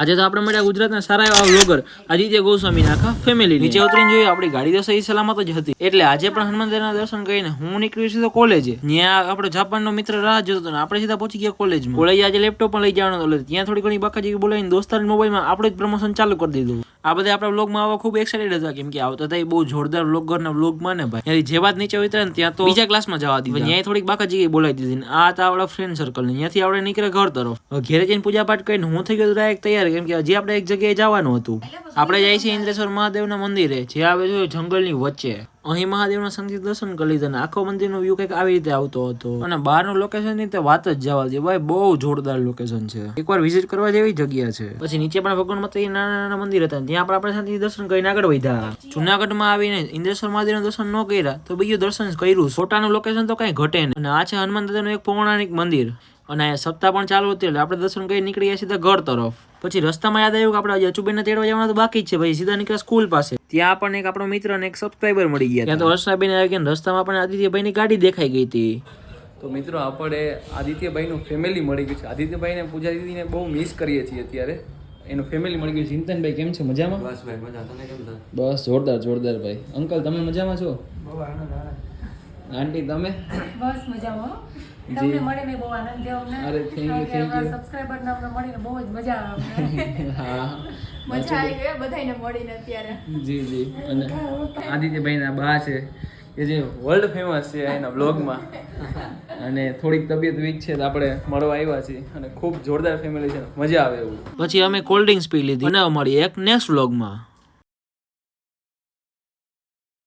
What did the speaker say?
આજે તો આપણે મળ્યા ગુજરાતના સારા એવા વ્લોગર આદિત્ય ગોસ્વામી આખા ફેમિલી નીચે ઉતરીને જોઈએ આપણી ગાડી તો સહી સલામત જ હતી. એટલે આજે પણ હનુમાનદેવના દર્શન કરીને હું નીકળ્યો સીધો કોલેજે. ત્યાં આપણો જાપાનનો મિત્ર રાહ જોતો હતો. આપણે સીધા પહોંચી ગયા કોલેજમાં. કોલેજ આજે લેપટોપ પણ લઈ જવાનો હતો. ત્યાં થોડી ઘણી બાકાજી બોલાવીને દોસ્તાર મોબાઈલમાં આપણે જ પ્રમોશન ચાલુ કરી દીધું. આ બધા આપણા વ્લોગમાં આવવા ખૂબ એક્સાઇટેડ હતા, કેમ કે આવતા હતા બહુ જોરદાર વ્લોગરના વ્લોગમાં ને ભાઈ. જે વાત નીચે ઉતરે ને ત્યાં તો બીજા ક્લાસમાં જવા દીધા. ત્યાં થોડીક બાકાજી બોલાવી દીધી. આ હતા આપણા ફ્રેન્ડ સર્કલ ને. ત્યાંથી આપણે નીકળે ઘર તરફ. ઘેરે જઈને પૂજા પાઠ કરીને હું થઈ ગયો ડાયરેક્ટ તૈયાર, કેમ કે હજી આપણે એક જગ્યાએ જવાનું હતું. આપણે જાય છે ઇન્દ્રેશ્વર મહાદેવના મંદિરે, જે આવે છે જંગલની વચ્ચે. અહીં મહાદેવના શાંતિથી દર્શન કરી લીધા. આખો મંદિરનો વ્યૂ કંઈક આવી રીતે આવતો હતો. અને બહારનું લોકેશન ની તો વાત જ જવા દે ભાઈ, બહુ જોરદાર લોકેશન છે. એકવાર વિઝિટ કરવા જેવી જગ્યા છે. પછી નીચે પણ ભગવાન માતા નાના નાના મંદિર હતા, ત્યાં પણ આપણે શાંતિથી દર્શન કરીને આગળ વધ્યા. જુનાગઢમાં આવીને ઇન્દ્રેશ્વર મહાદેવના દર્શન ન કર્યા તો બીજું દર્શન કર્યું. ફોટાનું લોકેશન તો કઈ ઘટે નહીં. અને આ છે હનુમાન દાદાનું એક પૌરાણિક મંદિર. અને અહીંયા સપ્તાહ પણ ચાલુ હતી, એટલે આપણે દર્શન કરી નીકળી ગયા સીધા ઘર તરફ. પછી રસ્તામાં યાદ આવ્યું કે આપણે અચુબેનને તેડવા જવાનું તો બાકી જ છે ભાઈ. સીધા નીકળ્યા સ્કૂલ પાસે. ત્યાં આપણને એક આપણો મિત્ર અને એક સબસ્ક્રાઇબર મળી ગયા. ત્યાં તો હર્ષાબેન આવી ગયા. રસ્તામાં પણ આદિત્યભાઈની ગાડી દેખાઈ ગઈ હતી. તો મિત્રો આપણે આદિત્યભાઈનું ફેમિલી મળી ગયું છે. આદિત્યભાઈને પૂજા દીદીને બહુ મિસ કરીએ છીએ અત્યારે. એનું ફેમિલી મળી ગયું. ચિંતનભાઈ કેમ છે? મજામાં? બસ ભાઈ મજા. તમે કેમ છો? બસ જોરદાર જોરદાર ભાઈ. અંકલ તમે મજામાં છો? આંટી તમે? બસ મજામાં. તમને મળીને બહુ આનંદ થયો અમને. અરે થેન્ક યુ. સબસ્ક્રાઇબર ને અમને મળીને બહુ જ મજા આવે અમને. હા મજા આવી ગઈ બધાને મળીને અત્યારે. જી જી. અને આદિત્યભાઈના બા છે કે જે વર્લ્ડ ફેમસ છે એના બ્લોગમાં. અને થોડીક તબિયત વીક છે તો આપણે મળવા આવ્યા છીએ. અને ખૂબ જોરદાર ફેમિલી છે, મજા આવે એવું. પછી અમે કોલ્ડ ડ્રિંક્સ પી લીધી. અને મળી એક નેક્સ્ટ વ્લોગમાં.